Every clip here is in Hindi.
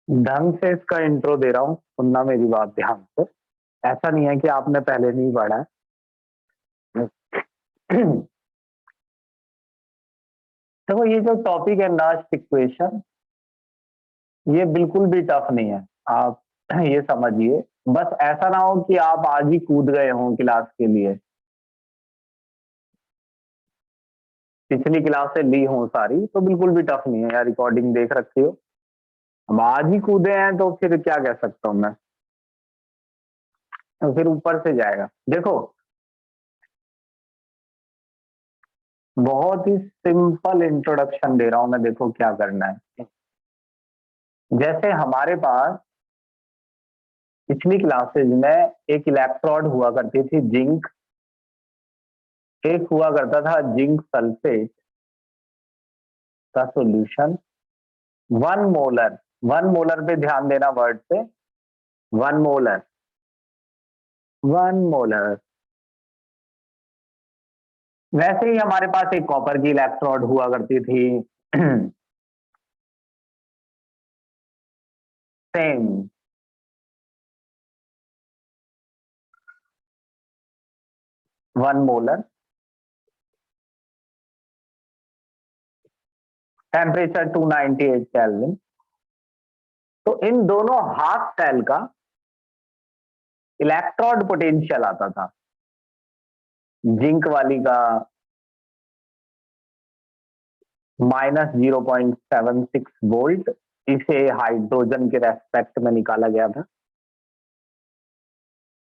ढंग से इसका इंट्रो दे रहा हूँ, सुनना मेरी बात ध्यान से। ऐसा नहीं है कि आपने पहले नहीं पढ़ा है। देखो ये जो टॉपिक है नास्ट इक्वेशन, ये बिल्कुल भी टफ नहीं है। आप ये समझिए, बस ऐसा ना हो कि आप आज ही कूद गए हों क्लास के लिए, पिछली क्लास से ली हो सारी, तो बिल्कुल भी टफ नहीं है यार। रिकॉर्डिंग देख रखी हो, हम आज ही कूदे हैं तो फिर क्या कह सकता हूँ मैं, तो फिर ऊपर से जाएगा। देखो बहुत ही सिंपल इंट्रोडक्शन दे रहा हूं मैं, देखो क्या करना है। जैसे हमारे पास पिछली क्लासेज में एक इलेक्ट्रोड हुआ करती थी जिंक, एक हुआ करता था जिंक सल्फेट का सॉल्यूशन। 1 मोलर, 1 मोलर पे ध्यान देना वर्ड पे, 1 मोलर, 1 मोलर। वैसे ही हमारे पास एक कॉपर की इलेक्ट्रोड हुआ करती थी सेम, 1 मोलर, टेम्परेचर 298 केल्विन। तो इन दोनों हाफ सेल का इलेक्ट्रोड पोटेंशियल आता था। जिंक वाली का -0.76 वोल्ट, इसे हाइड्रोजन के रेस्पेक्ट में निकाला गया था,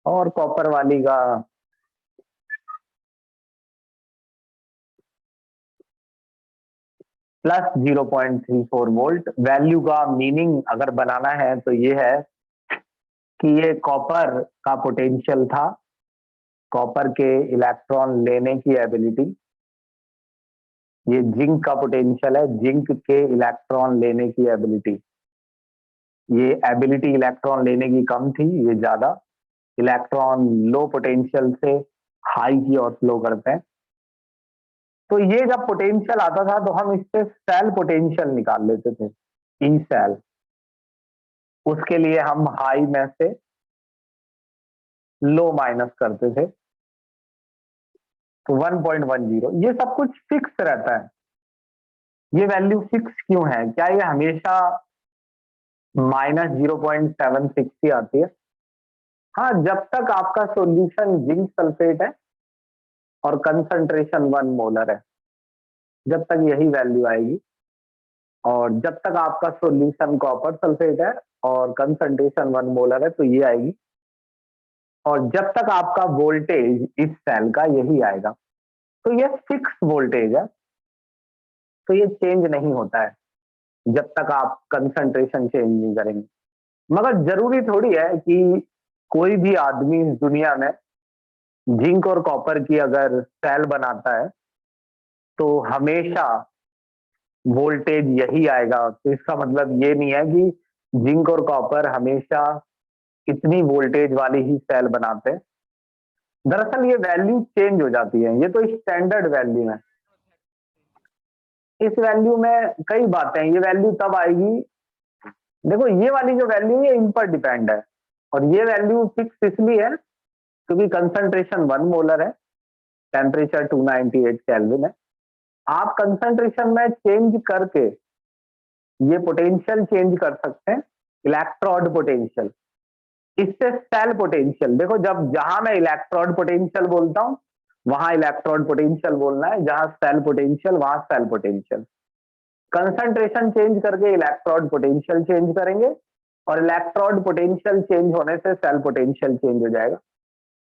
और कॉपर वाली का +0.34 वोल्ट। वैल्यू का मीनिंग अगर बनाना है तो ये है कि ये कॉपर का पोटेंशियल था, कॉपर के इलेक्ट्रॉन लेने की एबिलिटी। ये जिंक का पोटेंशियल है, जिंक के इलेक्ट्रॉन लेने की एबिलिटी। ये एबिलिटी इलेक्ट्रॉन लेने की कम थी, ये ज्यादा। इलेक्ट्रॉन लो पोटेंशियल से हाई की ओर फ्लो करते हैं। तो ये जब पोटेंशियल आता था तो हम इससे सेल पोटेंशियल निकाल लेते थे, ई सेल। उसके लिए हम हाई में से लो माइनस करते थे, तो 1.10। ये सब कुछ फिक्स रहता है। ये वैल्यू फिक्स क्यों है? क्या ये हमेशा -0.76 ही आती है? हाँ, जब तक आपका सॉल्यूशन जिंक सल्फेट है और कंसंट्रेशन 1 मोलर है, जब तक यही वैल्यू आएगी। और जब तक आपका सॉल्यूशन कॉपर सल्फेट है और कंसंट्रेशन 1 मोलर है, तो ये आएगी। और जब तक आपका वोल्टेज इस सेल का यही आएगा। तो ये फिक्स वोल्टेज है, तो ये चेंज नहीं होता है जब तक आप कंसंट्रेशन चेंज नहीं करेंगे। मगर जरूरी थोड़ी है कि कोई भी आदमी इस दुनिया में जिंक और कॉपर की अगर सेल बनाता है तो हमेशा वोल्टेज यही आएगा। तो इसका मतलब ये नहीं है कि जिंक और कॉपर हमेशा इतनी वोल्टेज वाली ही सेल बनाते हैं। दरअसल ये वैल्यू चेंज हो जाती है, ये तो स्टैंडर्ड वैल्यू है। इस वैल्यू में कई बातें हैं। ये वैल्यू तब आएगी, देखो ये वाली जो वैल्यू है इन पर डिपेंड है, और ये वैल्यू फिक्स इसलिए है क्योंकि कंसंट्रेशन 1 मोलर है, टेम्परेचर 298 केल्विन है। आप कंसंट्रेशन में चेंज करके ये पोटेंशियल चेंज कर सकते हैं, इलेक्ट्रोड पोटेंशियल, इससे सेल पोटेंशियल। देखो जब जहां मैं इलेक्ट्रोड पोटेंशियल बोलता हूं वहां इलेक्ट्रोड पोटेंशियल बोलना है, जहां सेल पोटेंशियल वहां सेल पोटेंशियल। कंसंट्रेशन चेंज करके इलेक्ट्रोड पोटेंशियल चेंज करेंगे, और इलेक्ट्रोड पोटेंशियल चेंज होने से सेल पोटेंशियल चेंज हो जाएगा।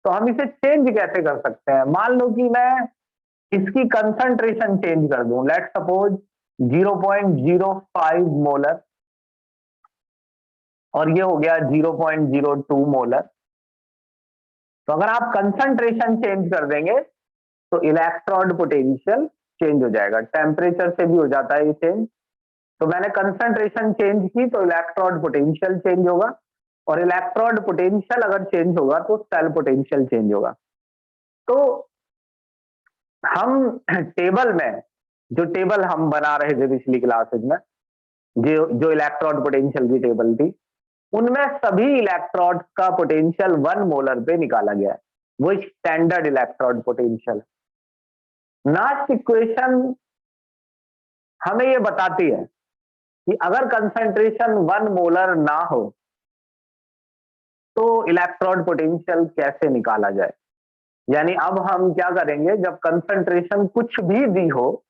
तो हम इसे चेंज कैसे कर सकते हैं? मान लो कि मैं इसकी कंसंट्रेशन चेंज कर दूं, लेट सपोज 0.05 मोलर, और ये हो गया 0.02 मोलर। तो अगर आप कंसंट्रेशन चेंज कर देंगे तो इलेक्ट्रोड पोटेंशियल चेंज हो जाएगा। टेम्परेचर से भी हो जाता है ये चेंज। तो मैंने कंसंट्रेशन चेंज की तो इलेक्ट्रोड पोटेंशियल चेंज होगा, और इलेक्ट्रोड पोटेंशियल अगर चेंज होगा तो सेल पोटेंशियल चेंज होगा। तो हम टेबल में, जो टेबल हम बना रहे थे पिछली क्लासेज में, जो इलेक्ट्रोड पोटेंशियल की टेबल थी, उनमें सभी इलेक्ट्रोड का पोटेंशियल 1 मोलर पे निकाला गया है। वो स्टैंडर्ड इलेक्ट्रोड पोटेंशियल। नास्ट इक्वेशन हमें ये बताती है कि अगर कंसंट्रेशन 1 मोलर ना हो तो इलेक्ट्रोड पोटेंशियल कैसे निकाला जाए। यानी अब हम क्या करेंगे, जब कंसंट्रेशन कुछ भी दी हो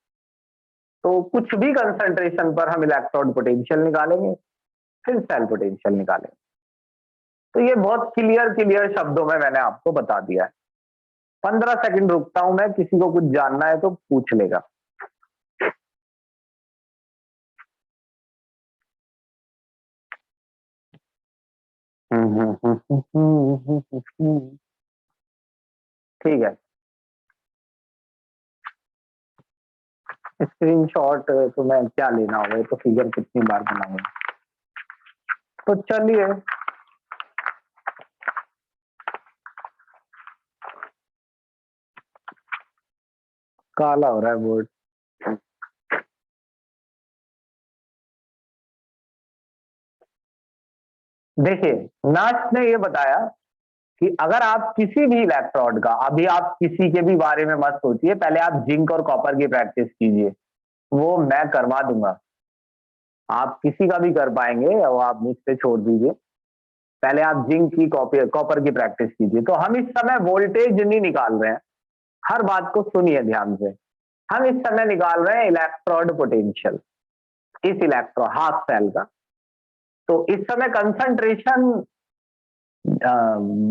तो कुछ भी कंसंट्रेशन पर हम इलेक्ट्रोड पोटेंशियल निकालेंगे, फिर सेल पोटेंशियल निकालेंगे। तो ये बहुत क्लियर शब्दों में मैंने आपको बता दिया है। 15 सेकंड रुकता हूं मैं, किसी को कुछ जानना है तो पूछ लेगा। ठीक है, स्क्रीनशॉट तो मैं क्या लेना होगा, तो फिगर कितनी बार बनाऊंगा। तो चलिए, काला हो रहा है बोर्ड। देखिए, नास्ट ने ये बताया कि अगर आप किसी भी इलेक्ट्रोड का, अभी आप किसी के भी बारे में मत सोचिए, पहले आप जिंक और कॉपर की प्रैक्टिस कीजिए, वो मैं करवा दूंगा। आप किसी का भी कर पाएंगे, वो आप मुझसे छोड़ दीजिए। पहले आप जिंक की कॉपर की प्रैक्टिस कीजिए। तो हम इस समय वोल्टेज नहीं निकाल रहे हैं, हर बात को सुनिए ध्यान से। हम इस समय निकाल रहे हैं इलेक्ट्रोड पोटेंशियल, इस इलेक्ट्रो हाफ सेल का। तो इस समय कंसंट्रेशन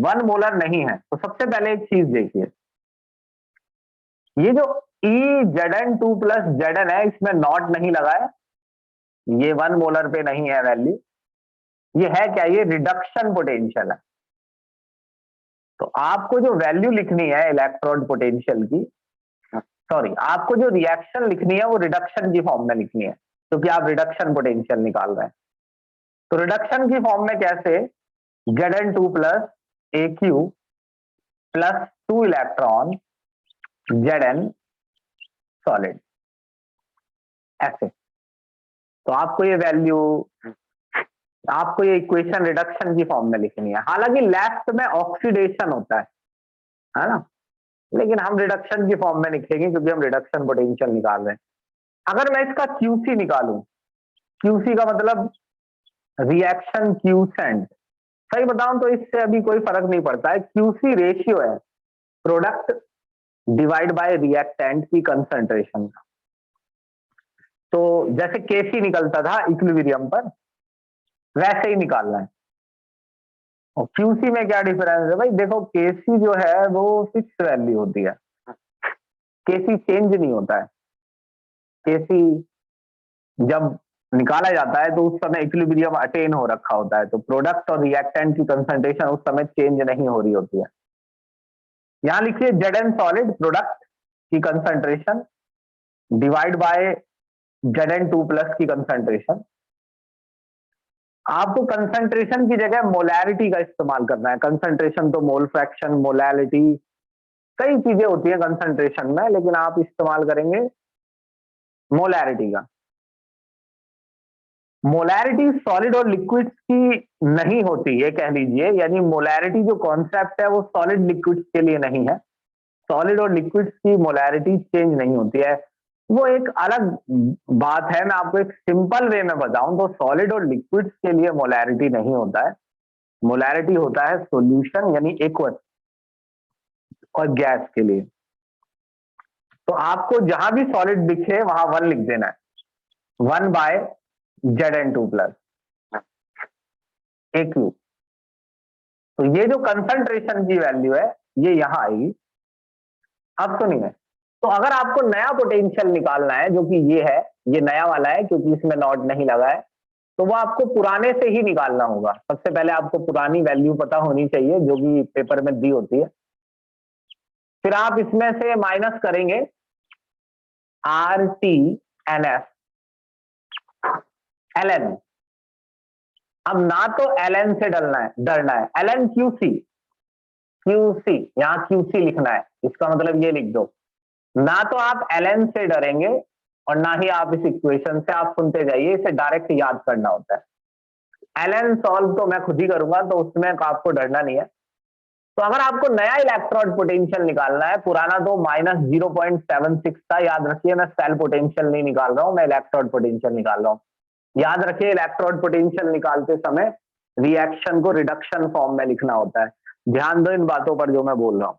1 मोलर नहीं है। तो सबसे पहले एक चीज देखिए, ये जो EZN2 प्लस ZN है, इसमें नॉट नहीं लगा है, ये 1 मोलर पे नहीं है वैल्यू। ये है क्या, ये रिडक्शन पोटेंशियल है। तो आपको जो वैल्यू लिखनी है इलेक्ट्रोड पोटेंशियल की, सॉरी, आपको जो रिएक्शन लिखनी है वो रिडक्शन की फॉर्म में लिखनी है, क्योंकि आप रिडक्शन पोटेंशियल निकाल रहे हैं। तो रिडक्शन की फॉर्म में कैसे, Zn2 plus AQ plus 2 electron Zn solid, ऐसे। तो आपको ये वैल्यू, आपको ये इक्वेशन रिडक्शन की फॉर्म में लिखनी है। हालांकि लेफ्ट में ऑक्सीडेशन होता है ना, लेकिन हम रिडक्शन की फॉर्म में लिखेंगे क्योंकि हम रिडक्शन पोटेंशियल निकाल रहे हैं। अगर मैं इसका QC निकालूं, QC का मतलब रिएक्शन क्यूसेंट, सही बताऊं तो इससे अभी कोई फर्क नहीं पड़ता है। QC रेशियो है प्रोडक्ट डिवाइड बाय रिएक्टेंट की कंसंट्रेशन का। तो जैसे Kc निकलता था इक्विलिब्रियम पर, वैसे ही निकालना है। और QC में क्या डिफरेंस है भाई, देखो Kc जो है वो फिक्स वैल्यू होती है, Kc चेंज नहीं होता है। Kc जब निकाला जाता है तो उस समय इक्विलिब्रियम अटेन हो रखा होता है, तो प्रोडक्ट और रिएक्टेंट की कंसंट्रेशन उस समय चेंज नहीं हो रही होती है। यहां लिखिए Zn सॉलिड प्रोडक्ट की concentration divide by Zn2 plus की कंसंट्रेशन। आपको कंसंट्रेशन की जगह मोलैरिटी का इस्तेमाल करना है। कंसंट्रेशन तो मोल फ्रैक्शन, मोलैरिटी, कई चीजें होती है कंसंट्रेशन में, लेकिन आप इस्तेमाल करेंगे मोलैरिटी का। मोलैरिटी सॉलिड और लिक्विड्स की नहीं होती, ये कह लीजिए। यानी मोलैरिटी जो कॉन्सेप्ट है वो सॉलिड लिक्विड्स के लिए नहीं है। सॉलिड और लिक्विड्स की मोलैरिटी चेंज नहीं होती है, वो एक अलग बात है। मैं आपको एक सिंपल वे में बताऊं तो सॉलिड और लिक्विड्स के लिए मोलैरिटी नहीं होता है। मोलैरिटी होता है सॉल्यूशन यानी एक्वस और गैस के लिए। तो आपको जहां भी सॉलिड दिखे वहां 1 लिख देना है, 1 बाय Zn2 प्लस AQ। तो ये जो कंसंट्रेशन की वैल्यू है ये यहां आएगी। अब सुनिए, तो अगर आपको नया पोटेंशियल निकालना है, जो कि ये है, ये नया वाला है क्योंकि इसमें नॉट नहीं लगा है, तो वो आपको पुराने से ही निकालना होगा। सबसे पहले आपको पुरानी वैल्यू पता होनी चाहिए जो कि पेपर में दी होती है। फिर आप इसमें से माइनस करेंगे RTNF LN। अब ना तो LN से डरना है, LN QC यहां QC लिखना है। इसका मतलब ये लिख दो, ना तो आप LN से डरेंगे और ना ही आप इस इक्वेशन से आप सुनते जाइए, इसे डायरेक्ट याद करना होता है। एलन सॉल्व तो मैं खुद ही करूंगा, तो उसमें आपको डरना नहीं है। तो अगर आपको नया इलेक्ट्रोड पोटेंशियल निकालना है, पुराना तो -0.76 था, याद रखिए मैं सेल पोटेंशियल नहीं निकाल रहा हूं, मैं इलेक्ट्रोड पोटेंशियल निकाल रहा हूं। याद रखिए इलेक्ट्रोड पोटेंशियल निकालते समय रिएक्शन को रिडक्शन फॉर्म में लिखना होता है। ध्यान दो इन बातों पर जो मैं बोल रहा हूं।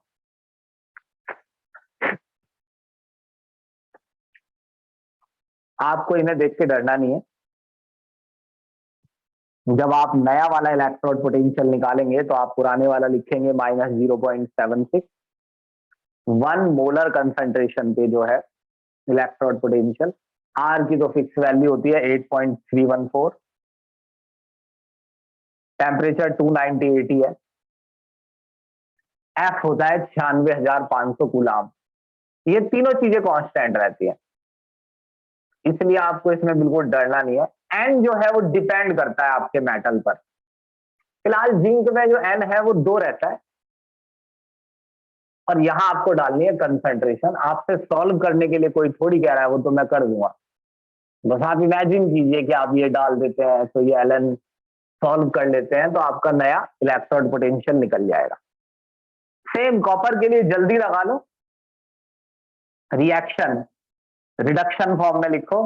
आपको इन्हें देख के डरना नहीं है। जब आप नया वाला इलेक्ट्रोड पोटेंशियल निकालेंगे तो आप पुराने वाला लिखेंगे -0.76। 1 मोलर कंसंट्रेशन पे जो है इलेक्ट्रोड पोटेंशियल, आर की तो फिक्स वैल्यू होती है 8.314, टेम्परेचर 290 है, एफ होता है 96,500 कूलाम। ये तीनों चीजें कांस्टेंट रहती है, इसलिए आपको इसमें बिल्कुल डरना नहीं है। एन जो है वो डिपेंड करता है आपके मेटल पर। फिलहाल जिंक में जो एन है वो 2 रहता है, और यहां आपको डालनी है कंसंट्रेशन। आपसे सॉल्व करने के लिए कोई थोड़ी कह रहा है, वो तो मैं कर दूंगा। बस आप इमेजिन कीजिए कि आप ये डाल देते हैं तो ये एलन सॉल्व कर लेते हैं, तो आपका नया इलेक्ट्रोड पोटेंशियल निकल जाएगा। सेम कॉपर के लिए जल्दी लगा लो, रिएक्शन रिडक्शन फॉर्म में लिखो।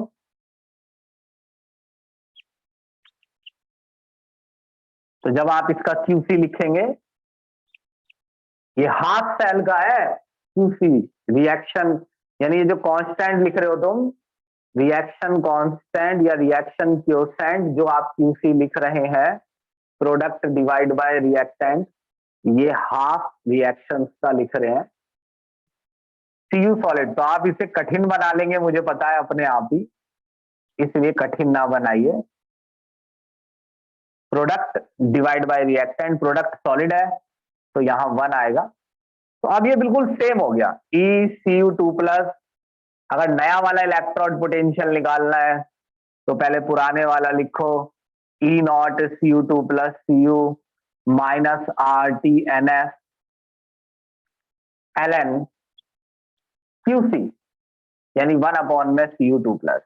तो जब आप इसका क्यूसी लिखेंगे, ये हाफ सेल का है क्यूसी रिएक्शन, यानी ये जो कांस्टेंट लिख रहे हो तुम, रिएक्शन कांस्टेंट या रिएक्शन क्योसेंट जो आप क्यूसी लिख रहे हैं, प्रोडक्ट डिवाइड बाय रिएक्टेंट, ये हाफ रिएक्शन का लिख रहे हैं। सीयू सॉलिड तो आप इसे कठिन बना लेंगे, मुझे पता है अपने आप ही, इसलिए कठिन ना बनाइए। Product divide by reactant, product solid है तो यहां 1 आएगा। तो अब ये बिल्कुल सेम हो गया, ECU2+। अगर नया वाला इलेक्ट्रोड पोटेंशियल निकालना है तो पहले पुराने वाला लिखो, E0 Cu2+ Cu -RTNF ln QC, यानी 1 में Cu2+।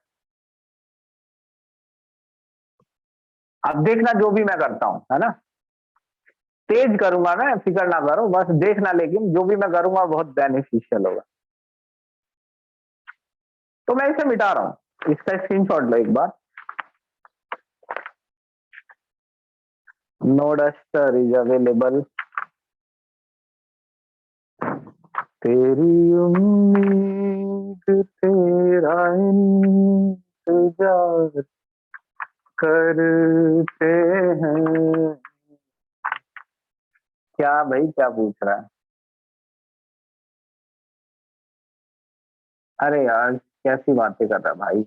अब देखना जो भी मैं करता हूं, है ना, तेज करूंगा मैं, फिक्र ना करो, बस देखना, लेकिन जो भी मैं करूंगा बहुत बेनिफिशियल होगा। तो मैं इसे मिटा रहा हूं, इसका स्क्रीनशॉट लो एक बार। नो डस्टर इज अवेलेबल, तेरी उम्मीद तेरा इंतजार करते हैं। क्या भाई, क्या पूछ रहा है? अरे यार कैसी बातें कर रहा है भाई।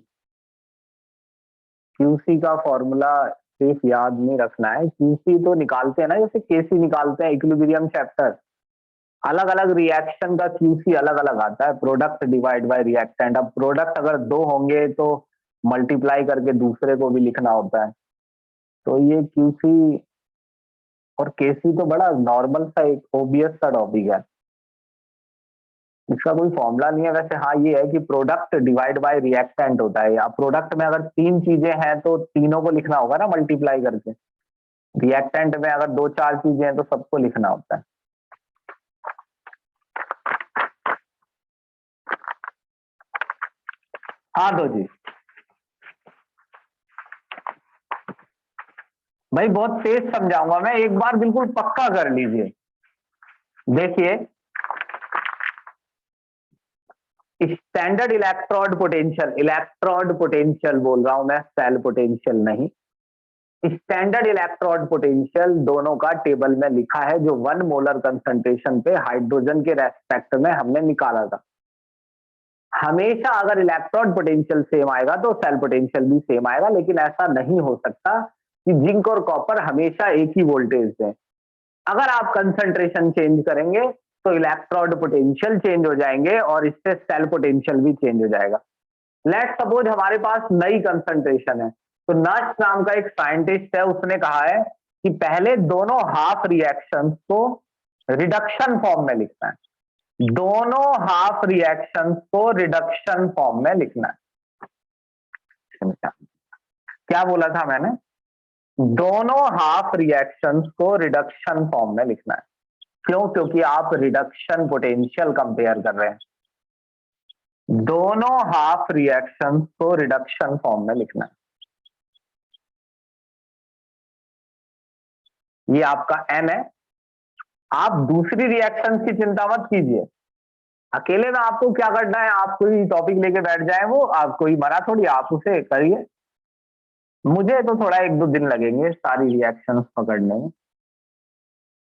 क्यूसी का फॉर्मूला सिर्फ याद नहीं रखना है, क्यूसी तो निकालते हैं ना, जैसे केसी निकालते हैं इक्विलिब्रियम चैप्टर, अलग अलग रिएक्शन का क्यूसी अलग अलग आता है, प्रोडक्ट डिवाइड बाय रिएक्टेंट। अब प्रोडक्ट अगर 2 होंगे तो मल्टीप्लाई करके दूसरे को भी लिखना होता है। तो ये क्यूसी और केसी तो बड़ा नॉर्मल सा एक ओबियस सा टॉपिक है, इसका कोई फॉर्मूला नहीं है। वैसे हाँ ये है कि प्रोडक्ट डिवाइड बाय रिएक्टेंट होता है, या प्रोडक्ट में अगर 3 चीजें हैं तो तीनों को लिखना होगा ना मल्टीप्लाई करके। रिएक्टेंट में अगर 2-4 चीजें हैं तो सबको लिखना होता है। हाँ दो जी भाई, बहुत तेज समझाऊंगा मैं, एक बार बिल्कुल पक्का कर लीजिए। देखिए स्टैंडर्ड इलेक्ट्रोड पोटेंशियल बोल रहा हूं मैं, सेल पोटेंशियल नहीं। स्टैंडर्ड इलेक्ट्रोड पोटेंशियल दोनों का टेबल में लिखा है, जो 1 मोलर कंसंट्रेशन पे हाइड्रोजन के रेस्पेक्ट में हमने निकाला था। हमेशा अगर इलेक्ट्रोड पोटेंशियल सेम आएगा तो सेल पोटेंशियल भी सेम आएगा, लेकिन ऐसा नहीं हो सकता कि जिंक और कॉपर हमेशा एक ही वोल्टेज दें। अगर आप कंसंट्रेशन चेंज करेंगे तो इलेक्ट्रोड पोटेंशियल चेंज हो जाएंगे और इससे सेल पोटेंशियल भी चेंज हो जाएगा। लेट सपोज हमारे पास नई कंसंट्रेशन है, तो नर्स नाम का एक साइंटिस्ट है, उसने कहा है कि पहले दोनों हाफ रिएक्शंस को रिडक्शन फॉर्म में लिखना है, दोनों हाफ रिएक्शंस को रिडक्शन फॉर्म में लिखना है। रिएक्शन क्या बोला था मैंने? दोनों हाफ रिएक्शंस को रिडक्शन फॉर्म में लिखना है। क्यों? क्योंकि आप रिडक्शन पोटेंशियल कंपेयर कर रहे हैं। दोनों हाफ रिएक्शंस को रिडक्शन फॉर्म में लिखना है। ये आपका n है। आप दूसरी रिएक्शन की चिंता मत कीजिए, अकेले में आपको क्या करना है, आप कोई टॉपिक लेके बैठ जाए, वो आपको ही मरा थोड़ी, आप उसे करिए। मुझे तो थोड़ा 1-2 दिन लगेंगे सारी रिएक्शंस पकड़ने में।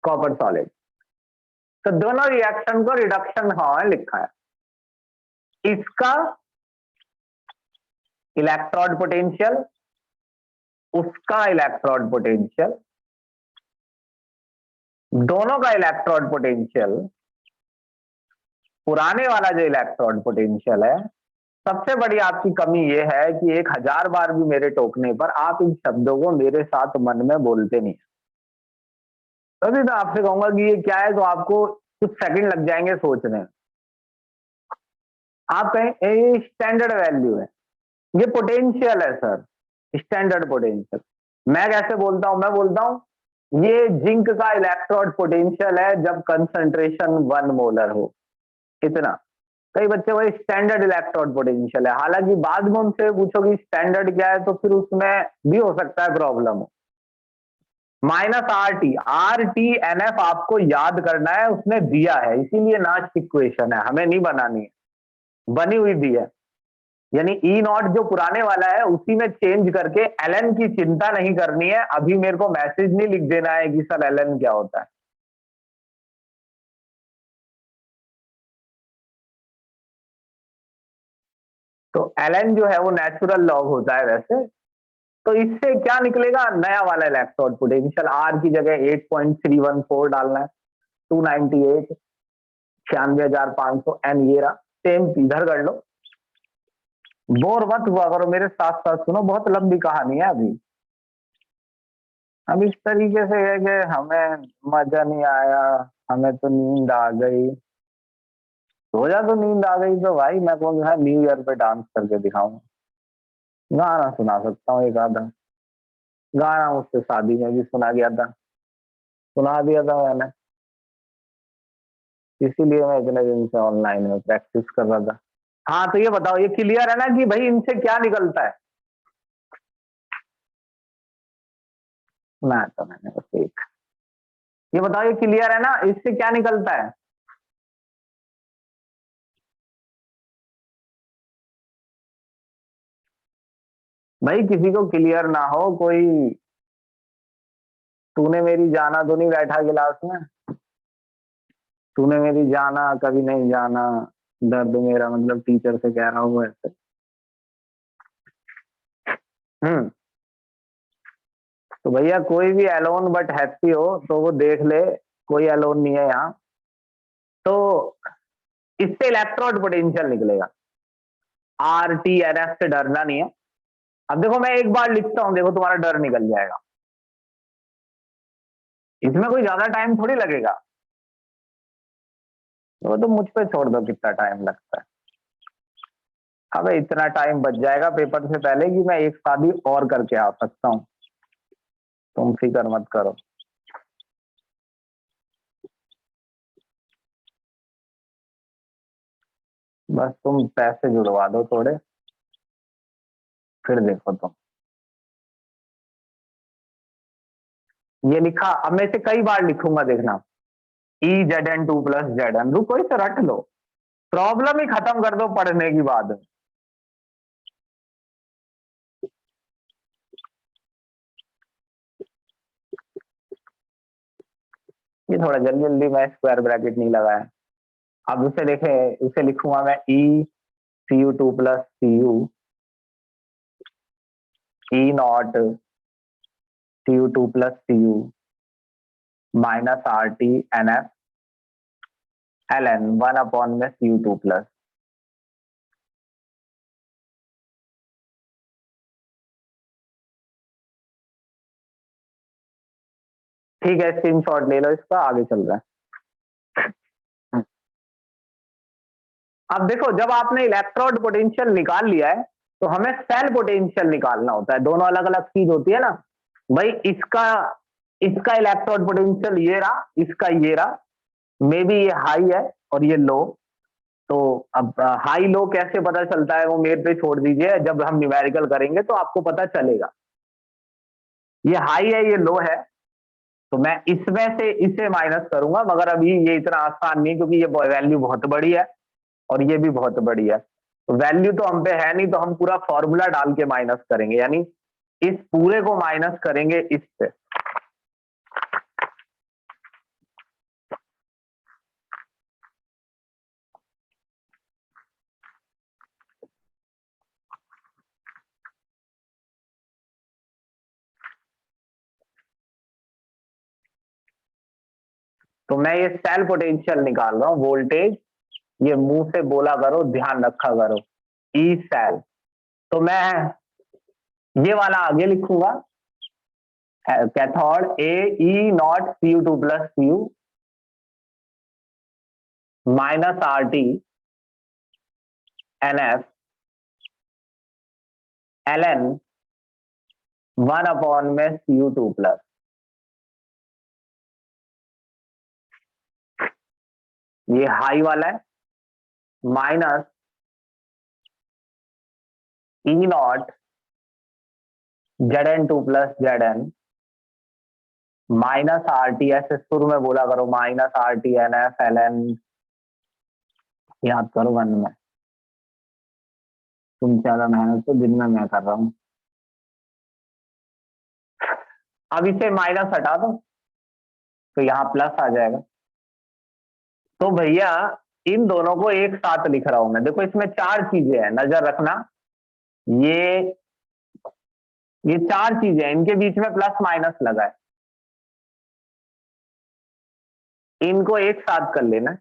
कॉपर सॉलिड, तो दोनों रिएक्शन को रिडक्शन फॉर्म में लिखा है। इसका इलेक्ट्रोड पोटेंशियल, उसका इलेक्ट्रोड पोटेंशियल, दोनों का इलेक्ट्रोड पोटेंशियल, पुराने वाला जो इलेक्ट्रोड पोटेंशियल है। सबसे बड़ी आपकी कमी यह है कि 1000 बार भी मेरे टोकने पर आप इन शब्दों को मेरे साथ मन में बोलते नहीं। तभी मैं आपसे कहूंगा कि ये क्या है, तो आपको कुछ सेकंड लग जाएंगे सोचने में। आप कहें ये स्टैंडर्ड वैल्यू है, ये पोटेंशियल है सर, स्टैंडर्ड पोटेंशियल। मैं कैसे बोलता हूं? मैं बोलता हूं ये जिंक का इलेक्ट्रोड पोटेंशियल है जब कंसंट्रेशन 1 मोलर हो, इतना। कई बच्चे वही स्टैंडर्ड इलेक्ट्रोड पोटेंशियल है, हालांकि बाद में उनसे पूछोगे स्टैंडर्ड क्या है, तो फिर उसमें भी हो सकता है प्रॉब्लम हो। -RT आपको याद करना है, उसने दिया है, इसीलिए नास्ट इक्वेशन है, हमें नहीं बनानी है, बनी हुई दी है। यानी E0 जो पुराने वाला है उसी में चेंज करके ln की चिंता नहीं करनी है। अभी मेरे को मैसेज नहीं लिख देना है कि सर ln क्या होता है। तो ln जो है वो नेचुरल लॉग होता है वैसे। तो इससे क्या निकलेगा? नया वाला इलेक्ट्रोड पोटेंशियल, R की जगह 8.314 डालना है, 298, 96,500 n, ये रहा। सेम इधर कर लो, बोर मत हुआ करो, मेरे साथ साथ सुनो, बहुत लंबी कहानी है अभी। अब इस तरीके से है कि हमें मजा नहीं आया, हमें तो नींद आ गई। हो जा, तो नींद आ गई तो भाई मैं कहूँगा न्यू ईयर पे डांस करके दिखाऊंगा, गाना सुना सकता हूँ एक आधा। गाना मुझसे शादी में भी सुना गया था, सुना दिया था मैंने, इसीलिए मैं इतने दिन से ऑनलाइन में प्रैक्टिस कर रहा था। हाँ, तो ये बताओ, ये क्लियर है ना कि भाई इनसे क्या निकलता है? सुना तो मैंने बस एक। ये बताओ, ये क्लियर है ना, इससे क्या निकलता है? भाई किसी को क्लियर ना हो, कोई तूने मेरी जाना तो नहीं बैठा गिलास में, तूने मेरी जाना कभी नहीं जाना, दर्द मेरा, मतलब टीचर से कह रहा हूँ ऐसे। हम्म। तो भैया कोई भी अलोन बट हैप्पी हो तो वो देख ले, कोई अलोन नहीं है यहाँ। तो इससे इलेक्ट्रोड पोटेंशियल निकलेगा। RT NF से डरना नहीं है। अब देखो मैं एक बार लिखता हूं, देखो तुम्हारा डर निकल जाएगा, इसमें कोई ज्यादा टाइम थोड़ी लगेगा। वो तो मुझ पे छोड़ दो कितना टाइम लगता है। अबे इतना टाइम बच जाएगा पेपर से पहले कि मैं एक शादी और करके आ सकता हूँ, तुम फिक्र मत करो। बस तुम पैसे जुड़वा दो थोड़े, फिर देखो तुम। ये लिखा, अब मैं इसे कई बार लिखूंगा, देखना। EZN2+ZN, रुको इसे रट लो, प्रॉब्लम ही खत्म कर दो पढ़ने की बाद। ये थोड़ा जल्दी जल्दी, मैं स्क्वायर ब्रैकेट नहीं लगाया। अब उसे देखे, उसे लिखूंगा मैं ECU2+CU, E0CU2+CU -RT NF ln 1/Cu2+। ठीक है, स्क्रीनशॉट ले लो इसका, आगे चल रहा है। अब देखो, जब आपने इलेक्ट्रोड पोटेंशियल निकाल लिया है तो हमें सेल पोटेंशियल निकालना होता है, दोनों अलग अलग चीज होती है ना भाई। इसका इसका इलेक्ट्रोड पोटेंशियल ये रहा, इसका ये रहा, मे बी ये हाई है और ये लो। तो अब हाई लो कैसे पता चलता है वो मेरे पे छोड़ दीजिए, जब हम न्यूमेरिकल करेंगे तो आपको पता चलेगा। ये हाई है, ये लो है, तो मैं इसमें से इसे माइनस करूंगा, मगर अभी ये इतना आसान नहीं क्योंकि ये वैल्यू बहुत बड़ी है और ये भी बहुत बड़ी है। तो वैल्यू तो हम पे है नहीं, तो हम पूरा फॉर्मूला डाल के माइनस करेंगे, यानी इस पूरे को माइनस करेंगे इससे। तो मैं ये सेल पोटेंशियल निकाल रहा हूं, वोल्टेज, ये मुंह से बोला करो, ध्यान रखा करो, ई सेल। तो मैं ये वाला आगे लिखूंगा, cathode a E naught Cu2 plus Cu minus R T N F L N 1 में Cu2 प्लस। ये हाई वाला है, minus E naught Zn2 plus Zn minus R T, ऐसे शुरू में बोला करो, minus R T N F L N, याद करो 1 में। तुम ज्यादा मेहनत तो दिन में मैं कर रहा हूं। अब इसे माइनस हटा दो तो यहाँ प्लस आ जाएगा। तो भैया इन दोनों को एक साथ लिख रहा हूं मैं, देखो इसमें 4 चीजें हैं, नजर रखना। ये ये 4 चीजें हैं, इनके बीच में प्लस माइनस लगा है, इनको एक साथ कर लेना।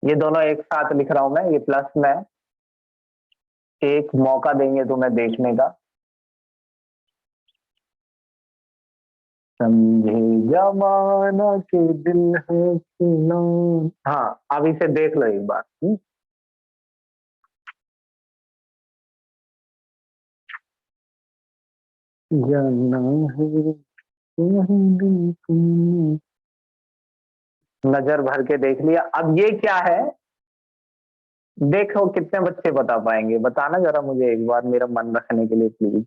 ये दोनों एक साथ लिख रहा हूं मैं, ये प्लस में। एक मौका देंगे तुम्हें देखने का, समझे जमाना के दिल है सुना। हाँ अब इसे देख लो एक बार। जाना है नजर भर के देख लिया। अब ये क्या है देखो, कितने बच्चे बता पाएंगे, बताना जरा मुझे एक बार, मेरा मन रखने के लिए प्लीज।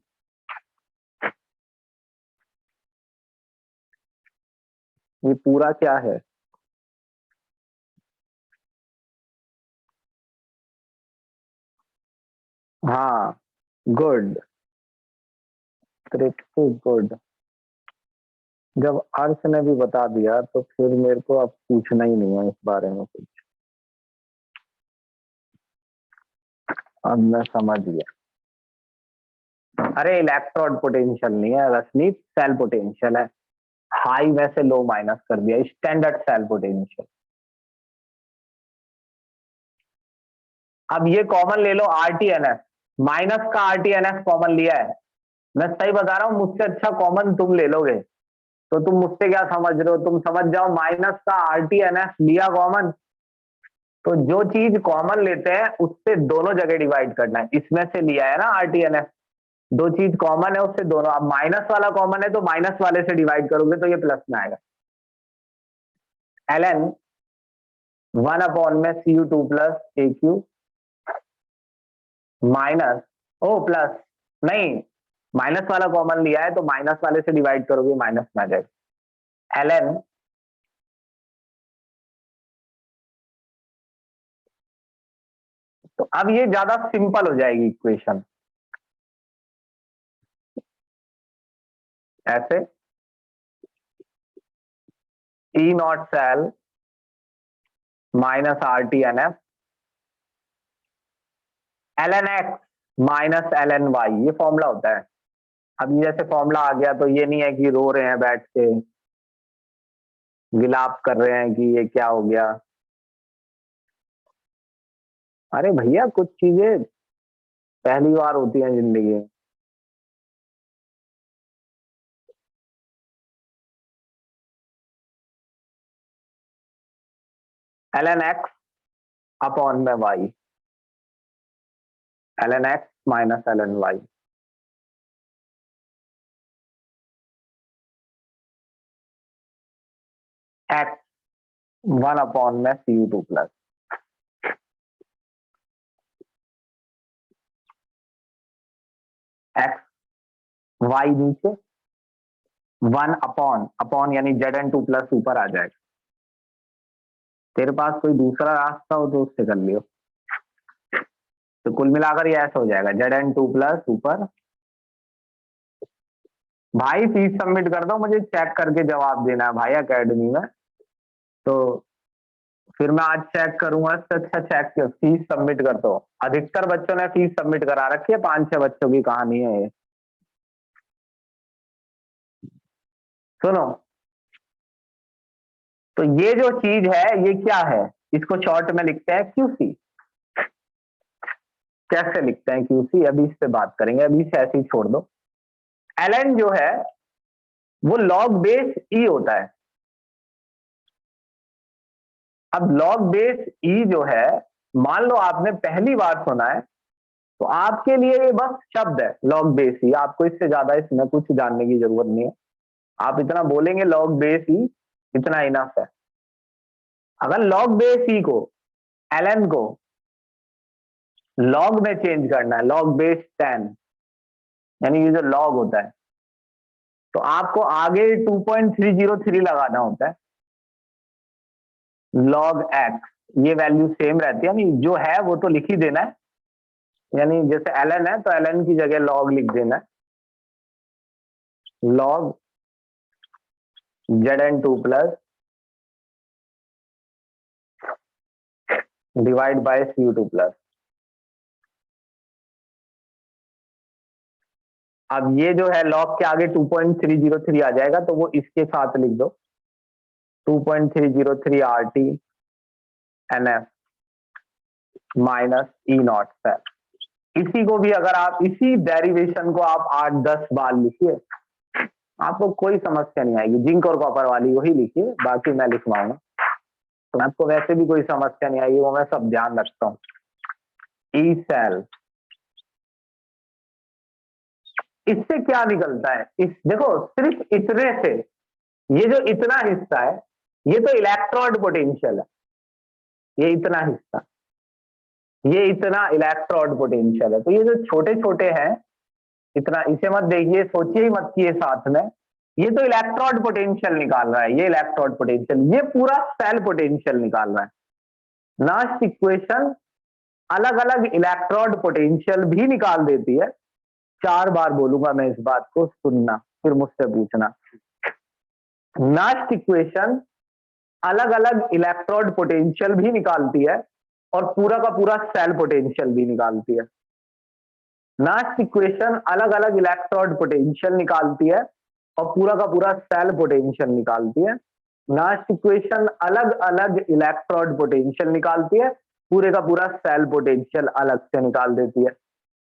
ये पूरा क्या है? हाँ गुड, क्रिटिकल गुड। जब अर्थ ने भी बता दिया तो फिर मेरे को अब पूछना ही नहीं है इस बारे में कुछ। अब मैं समझ गया। अरे इलेक्ट्रोड पोटेंशियल नहीं है रश्मि, सेल पोटेंशियल है। हाई में से लो माइनस कर दिया, स्टैंडर्ड सेल पोटेंशियल। अब ये कॉमन ले लो RTNF, माइनस का RTNF कॉमन लिया है। मैं सही बता रहा हूं, मुझसे अच्छा कॉमन तुम ले लोगे। तो तुम मुझसे क्या समझ रहे हो, तुम समझ जाओ माइनस का RTNF लिया कॉमन, तो जो चीज कॉमन लेते हैं उससे दोनों जगह डिवाइड करना है। इसमें से लिया है ना RTNF, दो चीज कॉमन है उससे दोनों। अब माइनस वाला कॉमन है तो माइनस वाले से डिवाइड करोगे तो ये प्लस में आएगा। ln 1 में Cu2 प्लस AQ माइनस, ओ प्लस नहीं, माइनस वाला कॉमन लिया है तो माइनस वाले से डिवाइड करोगे माइनस में आ जाएगा। ln तो अब ये ज्यादा सिंपल हो जाएगी इक्वेशन, ऐसे E naught cell minus RTNF ln x minus ln y, ये फॉर्मूला होता है। अब ये जैसे फॉर्मूला आ गया तो ये नहीं है कि रो रहे हैं बैठ के, विलाप कर रहे हैं कि ये क्या हो गया। अरे भैया कुछ चीजें पहली बार होती हैं जिंदगी में। ln x अपॉन में y, ln x minus ln y। x 1 upon में cu2 प्लस x, y नीचे, 1 अपॉन, अपॉन यानी Zn2 प्लस ऊपर आ जाएगा। तेरे पास कोई दूसरा रास्ता हो तो उससे कर लियो। तो कुल मिलाकर ये ऐसा हो जाएगा, Zn2 प्लस ऊपर। भाई फीस सबमिट कर दो, मुझे चेक करके जवाब देना है भाई एकेडमी में। तो फिर मैं आज चेक करूंगा। अच्छा चेक फीस सबमिट कर दो। अधिकतर बच्चों ने फीस सबमिट करा रखी है, 5-6 बच्चों की कहानी है ये। सुनो, तो ये जो चीज है ये क्या है, इसको शॉर्ट में लिखते हैं क्यूसी। कैसे लिखते हैं क्यूसी, अभी इस पे बात करेंगे, अभी से ऐसे ही छोड़ दो। ln जो है वो लॉग बेस ई होता है। अब लॉग बेस ई जो है, मान लो आपने पहली बार सुना है तो आपके लिए ये बस शब्द है लॉग बेस ई, आपको इससे ज्यादा इसमें कुछ जानने की जरूरत नहीं है। आप इतना बोलेंगे लॉग बेस ई, इतना इनफ है। अगर लॉग बेस ई को, ln को लॉग में चेंज करना है, लॉग बेस 10, यानी ये जो लॉग होता है, तो आपको आगे 2.303 लगाना होता है। लॉग एक्स, ये वैल्यू सेम रहती है, यानी जो है वो तो लिख ही देना है। यानी जैसे ln है तो ln की जगह लॉग लिख देना है, log Zn2 plus divide by cu2 plus. अब ये जो है लॉग के आगे 2.303 आ जाएगा तो वो इसके साथ लिख दो, 2.303 RT NF minus E not sir. इसी को भी अगर आप इसी डेरिवेशन को आप 8-10 बार लिखिए, आपको कोई समस्या नहीं आएगी। जिंक और कॉपर वाली वही लिखिए, बाकी मैं लिखवाऊंगा। तो आपको वैसे भी कोई समस्या नहीं आएगी, वो मैं सब ध्यान रखता हूँ। ई सेल, इससे क्या निकलता है, इस देखो सिर्फ इतने से, ये जो इतना हिस्सा है ये तो इलेक्ट्रोड पोटेंशियल है, ये इतना हिस्सा, ये इतना इलेक्ट्रोड पोटेंशियल है। तो ये जो छोटे छोटे हैं, इतना इसे मत देखिए, सोचिए ही मत किए साथ में, ये तो इलेक्ट्रोड पोटेंशियल निकाल रहा है, ये इलेक्ट्रोड पोटेंशियल, ये पूरा सेल पोटेंशियल निकाल रहा है। लास्ट इक्वेशन अलग अलग इलेक्ट्रोड पोटेंशियल भी निकाल देती है। 4 बार बोलूंगा मैं इस बात को, सुनना फिर मुझसे पूछना। लास्ट इक्वेशन अलग अलग इलेक्ट्रोड पोटेंशियल भी निकालती है और पूरा का पूरा सेल पोटेंशियल भी निकालती है। लास्ट इक्वेशन अलग अलग इलेक्ट्रोड पोटेंशियल निकालती है और पूरा का पूरा सेल पोटेंशियल निकालती है। लास्ट इक्वेशन अलग अलग इलेक्ट्रोड पोटेंशियल निकालती है, पूरे का पूरा सेल पोटेंशियल अलग से निकाल देती है।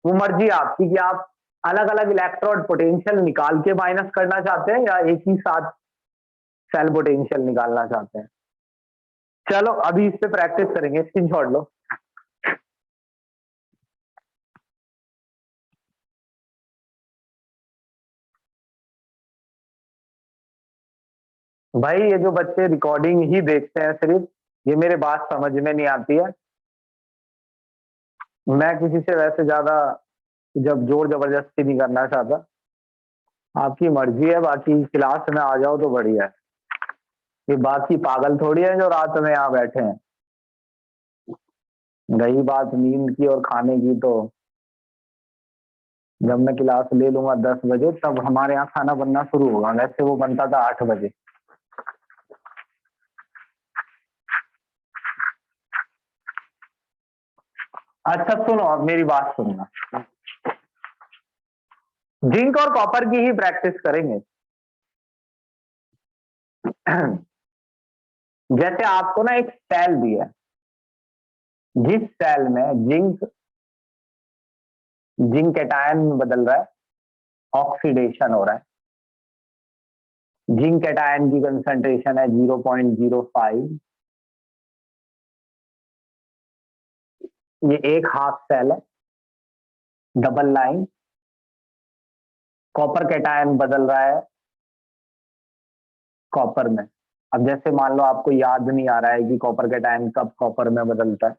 वो मर्जी आपकी कि आप अलग अलग इलेक्ट्रोड पोटेंशियल निकाल के माइनस करना चाहते हैं या एक ही साथ सेल पोटेंशियल निकालना चाहते हैं। चलो अभी इस पे प्रैक्टिस करेंगे, स्क्रीनशॉट लो। भाई ये जो बच्चे रिकॉर्डिंग ही देखते हैं सिर्फ, ये मेरे बात समझ में नहीं आती है। मैं किसी से वैसे ज्यादा जब जोर जबरदस्ती नहीं करना चाहता, आपकी मर्जी है। बाकी क्लास में आ जाओ तो बढ़िया है, ये बाकी पागल थोड़ी है जो रात में यहाँ बैठे हैं। रही बात नींद की और खाने की, तो जब मैं क्लास ले लूंगा 10 बजे तब हमारे यहाँ खाना बनना शुरू होगा, वैसे वो बनता था 8 बजे। अच्छा सुनो, अब मेरी बात सुनना। जिंक और कॉपर की ही प्रैक्टिस करेंगे। जैसे आपको ना एक सेल दिया, जिस सेल में जिंक जिंक कैटायन में बदल रहा है, ऑक्सीडेशन हो रहा है। जिंक कैटायन की कंसंट्रेशन है 0.05। ये एक हाफ सेल है, डबल लाइन। कॉपर कैटायन बदल रहा है कॉपर में। अब जैसे मान लो आपको याद नहीं आ रहा है कि कॉपर कैटायन कब कॉपर में बदलता है,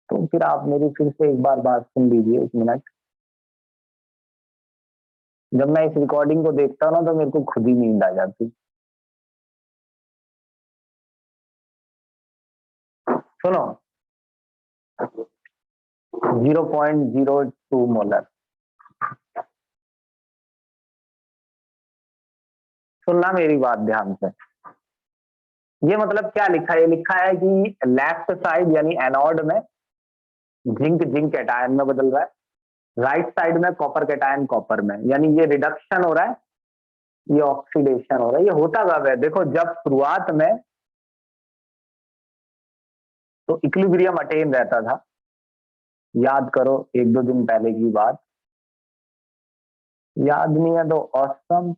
तो फिर आप मेरी फिर से एक बार बात सुन लीजिए, 1 मिनट। जब मैं इस रिकॉर्डिंग को देखता हूँ ना तो मेरे को खुद ही नींद आ जाती। सुनो, 0.02 मोलर। सुनना मेरी बात ध्यान से। ये मतलब क्या लिखा है? ये लिखा है कि लेफ्ट साइड यानी एनोड में जिंक जिंक कैटायन में बदल रहा है, राइट साइड में कॉपर कैटायन कॉपर में, यानी ये रिडक्शन हो रहा है, ये ऑक्सीडेशन हो रहा है। ये होता कब है? देखो, जब शुरुआत में तो इक्विलिब्रियम अटेन रहता था, याद करो 1-2 दिन पहले की बात। याद नहीं है तो ऑसम,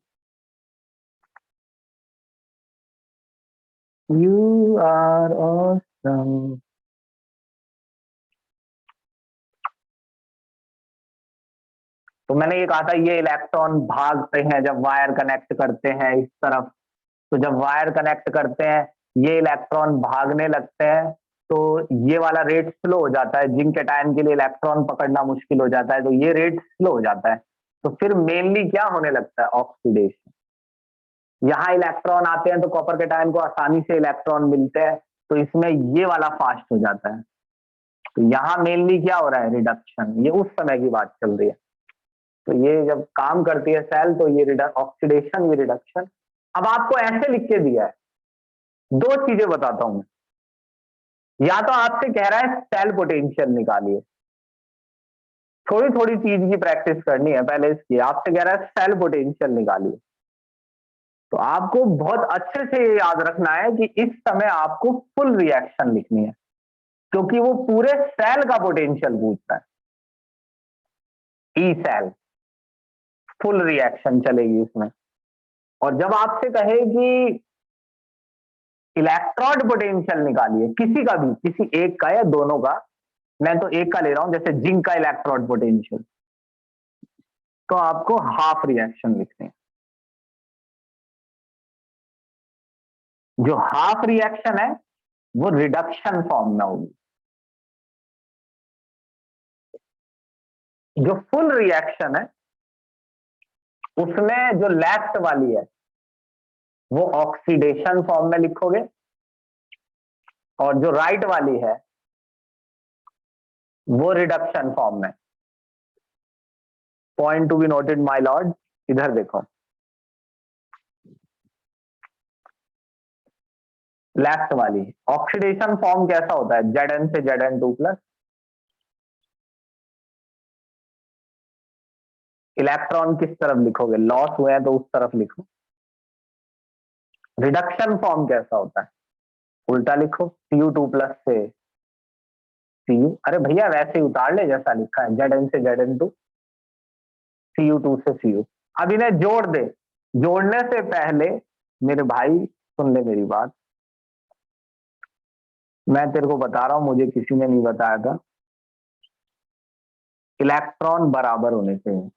यू आर ऑसम। तो मैंने ये कहा था, ये इलेक्ट्रॉन भागते हैं जब वायर कनेक्ट करते हैं इस तरफ। तो जब वायर कनेक्ट करते हैं, ये इलेक्ट्रॉन भागने लगते हैं, तो ये वाला रेट स्लो हो जाता है। जिंक कैटायन के लिए इलेक्ट्रॉन पकड़ना मुश्किल हो जाता है, तो ये रेट स्लो हो जाता है। तो फिर मेनली क्या होने लगता है? ऑक्सीडेशन। यहाँ इलेक्ट्रॉन आते हैं तो कॉपर कैटायन को आसानी से इलेक्ट्रॉन मिलते हैं, तो इसमें ये वाला फास्ट हो जाता है। तो यहाँ मेनली क्या हो रहा है? रिडक्शन। ये उस समय की बात चल रही है। तो ये जब काम करती है सेल, तो ये ऑक्सीडेशन, ये रिडक्शन। अब आपको ऐसे लिख के दिया है, 2 चीजें बताता हूं मैं। या तो आपसे कह रहा है सेल पोटेंशियल निकालिए, थोड़ी थोड़ी चीज की प्रैक्टिस करनी है पहले इसकी। आपसे कह रहा है सेल पोटेंशियल निकालिए, तो आपको बहुत अच्छे से ये याद रखना है कि इस समय आपको फुल रिएक्शन लिखनी है, क्योंकि वो पूरे सेल का पोटेंशियल पूछता है। ई सेल, फुल रिएक्शन चलेगी इसमें। और जब आपसे कहे कि इलेक्ट्रोड पोटेंशियल निकालिए, किसी का भी, किसी एक का या दोनों का, मैं तो एक का ले रहा हूं, जैसे जिंक का इलेक्ट्रोड पोटेंशियल, तो आपको हाफ रिएक्शन लिखने हैं। जो हाफ रिएक्शन है वो रिडक्शन फॉर्म में होगी। जो फुल रिएक्शन है उसमें जो लेफ्ट वाली है वो ऑक्सीडेशन फॉर्म में लिखोगे, और जो राइट वाली है वो रिडक्शन फॉर्म में। Point to be noted my Lord, इधर देखो, लेफ्ट वाली ऑक्सीडेशन फॉर्म कैसा होता है? Zn से Zn2 प्लस। इलेक्ट्रॉन किस तरफ लिखोगे? लॉस हुए हैं तो उस तरफ लिखो। रिडक्शन फॉर्म कैसा होता है? उल्टा लिखो, Cu2 प्लस से Cu। अरे भैया वैसे ही उतार ले जैसा लिखा है, Zn से Zn2, Cu2 से Cu। अब इन्हें जोड़ दे। जोड़ने से पहले मेरे भाई सुन ले मेरी बात, मैं तेरे को बता रहा हूं, मुझे किसी ने नहीं बताया था। इलेक्ट्रॉन बराबर होने चाहिए,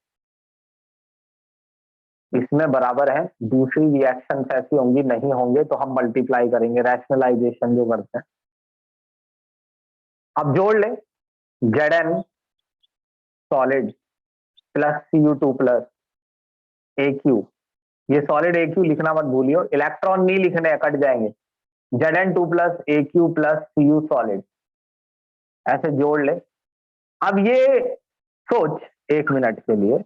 इसमें बराबर है। दूसरी रिएक्शन ऐसी होंगी, नहीं होंगे तो हम मल्टीप्लाई करेंगे, रैशनलाइजेशन जो करते हैं। अब जोड़ ले, Zn solid plus Cu2 plus Aq। ये सॉलिड Aq लिखना मत भूलियो, इलेक्ट्रॉन नहीं लिखने हैं, कट जाएंगे। Zn2 plus Aq plus Cu solid, ऐसे जोड़ ले। अब ये सोच 1 मिनट के लिए,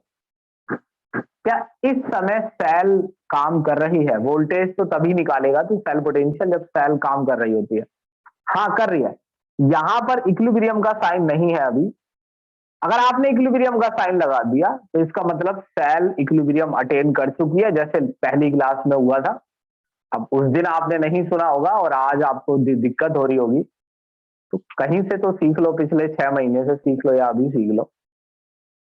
क्या इस समय सेल काम कर रही है? वोल्टेज तो तभी निकालेगा तू सेल पोटेंशियल जब सेल काम कर रही होती है। हाँ कर रही है। यहां पर इक्विलिब्रियम का साइन नहीं है अभी, अगर आपने इक्विलिब्रियम का साइन लगा दिया तो इसका मतलब सेल इक्विलिब्रियम अटेन कर चुकी है, जैसे पहली क्लास में हुआ था। अब उस दिन आपने नहीं सुना होगा और आज आपको दिक्कत हो रही होगी, तो कहीं से तो सीख लो, पिछले 6 महीने से सीख लो या अभी सीख लो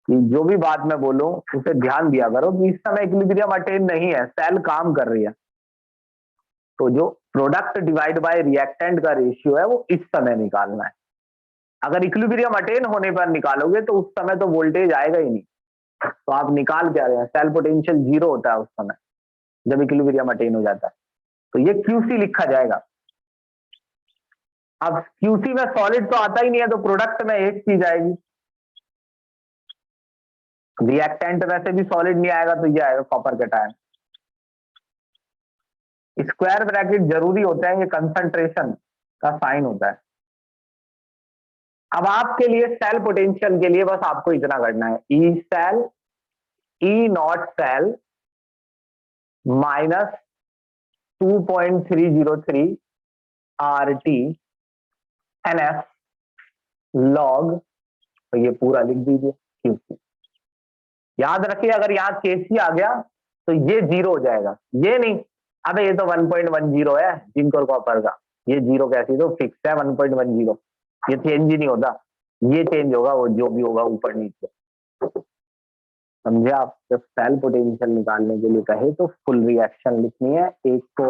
कि जो भी बात मैं बोलूं उसे ध्यान दिया करो कि इस समय इक्विलिब्रियम अटेन नहीं है, सेल काम कर रही है। तो जो प्रोडक्ट डिवाइड बाय रिएक्टेंट का रेशियो है वो इस समय निकालना है। अगर इक्विलिब्रियम अटेन होने पर निकालोगे तो उस समय तो वोल्टेज आएगा ही नहीं, तो आप निकाल क्या रहे हैं, सेल पोटेंशियल 0 होता है उस समय जब इक्विलिब्रियम अटेन हो जाता है। तो ये क्यूसी लिखा जाएगा। अब क्यूसी में सॉलिड तो आता ही नहीं है, तो प्रोडक्ट में एक चीज आएगी, रिएक्टेंट वैसे भी सॉलिड नहीं आएगा, तो ये आएगा कॉपर कैटायन। स्क्वायर ब्रैकेट जरूरी होता है, ये कंसंट्रेशन का साइन होता है। अब आपके लिए सेल पोटेंशियल के लिए बस आपको इतना करना है, E cell E naught cell minus 2.303 R T N F log, तो ये पूरा लिख दीजिए क्यूसी। याद रखिए अगर यहाँ केसी आ गया तो ये 0 हो जाएगा, ये नहीं अबे ये तो 1.10 है जिंक और कॉपर का, ये 0 कैसी, तो फिक्स है 1.10, ये चेंज ही नहीं होता, ये चेंज होगा वो जो भी होगा ऊपर नीचे। समझे आप, जब सेल पोटेंशियल निकालने के लिए कहे तो फुल रिएक्शन लिखनी है, एक को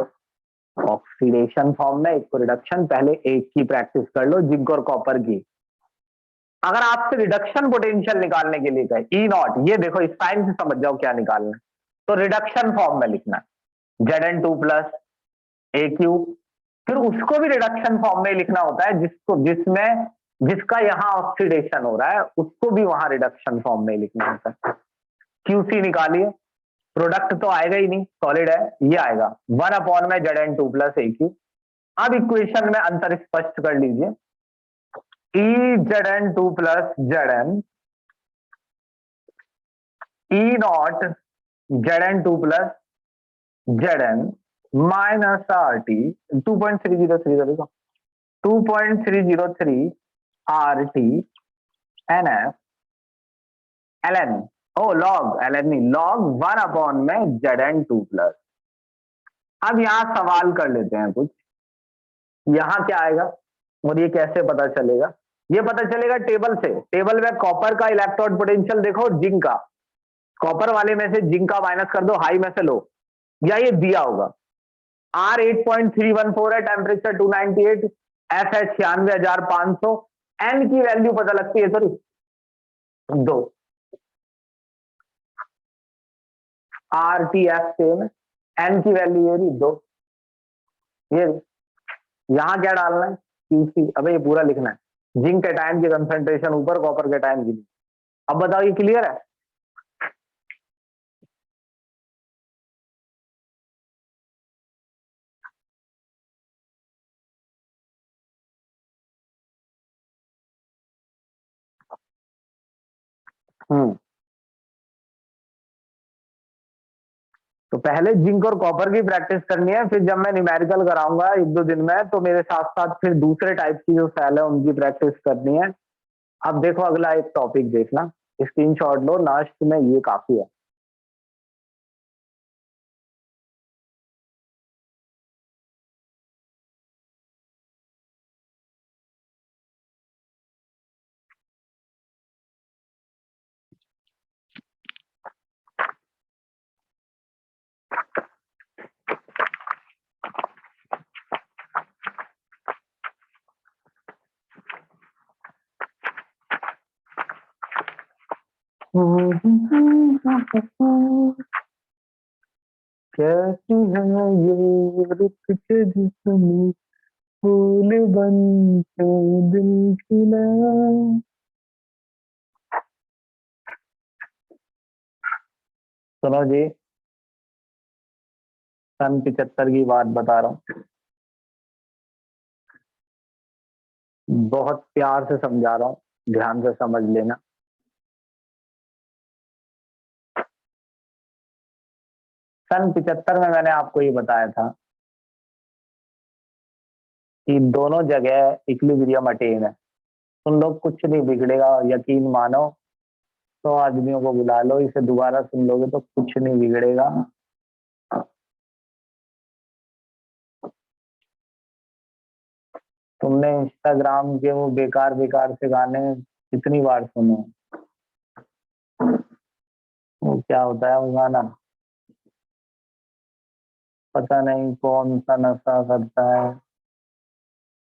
ऑक्सीडेशन फॉर्म में, एक को रिडक्शन। पहले एक की प्रैक्टिस कर लो, जिंक और कॉपर की। अगर आपसे रिडक्शन पोटेंशियल निकालने के लिए कहे ई नॉट, ये देखो इस साइन से समझ जाओ क्या निकालना है, तो रिडक्शन फॉर्म में लिखना है Zn2 प्लस ए क्यू। फिर उसको भी रिडक्शन फॉर्म में लिखना होता है, जिसका यहाँ ऑक्सीडेशन हो रहा है उसको भी वहां रिडक्शन फॉर्म में लिखना होता है। क्यूसी निकालिए, प्रोडक्ट तो आएगा ही नहीं, सॉलिड है, ये आएगा 1 में Zn2 प्लस ए क्यू। अब इक्वेशन में अंतर स्पष्ट कर लीजिए, E Zn2 plus Zn E naught Zn2 plus Zn minus R T 2.303 2.303 R T N F L N, ओ लॉग एल एन नहीं, लॉग 1 में Zn2 प्लस। अब यहां सवाल कर लेते हैं कुछ, यहां क्या आएगा और ये कैसे पता चलेगा, ये पता चलेगा टेबल से। टेबल में कॉपर का इलेक्ट्रोड पोटेंशियल देखो, जिंक का, कॉपर वाले में से जिंक का माइनस कर दो, हाई में से लो, या ये दिया होगा आर 8.314 है, टेम्परेचर 298, एफ है 96,500, एन की वैल्यू पता लगती है sorry 2, R T F same है, एन की वैल्यू ये रही 2, ये यहां क्या डालना है क्यूसी, अबे ये पूरा लिखना है, जिंक कैटायन की कंसंट्रेशन ऊपर, कॉपर कैटायन की। अब बताओ ये क्लियर है। हम्म, तो पहले जिंक और कॉपर की प्रैक्टिस करनी है, फिर जब मैं न्यूमेरिकल कराऊंगा 1-2 दिन में तो मेरे साथ साथ फिर दूसरे टाइप की जो सेल है उनकी प्रैक्टिस करनी है। अब देखो अगला एक टॉपिक देखना, स्क्रीनशॉट लो, लास्ट में ये काफी है। कैसी है ये रुख के जिसमें फूल बन के दिल खिला। सुनो जी, सन 75 की बात बता रहा हूँ, बहुत प्यार से समझा रहा हूँ, ध्यान से समझ लेना। सन 75 में मैंने आपको ये बताया था कि दोनों जगह इक्विलिब्रियम अटेन है, सुन लो, कुछ नहीं बिगड़ेगा, यकीन मानो। 100 आदमियों को बुला लो, इसे दोबारा सुन लोगे तो कुछ नहीं बिगड़ेगा। तुमने इंस्टाग्राम के वो बेकार बेकार से गाने कितनी बार सुने? वो क्या होता है वो गाना, पता नहीं कौन सा नशा करता है।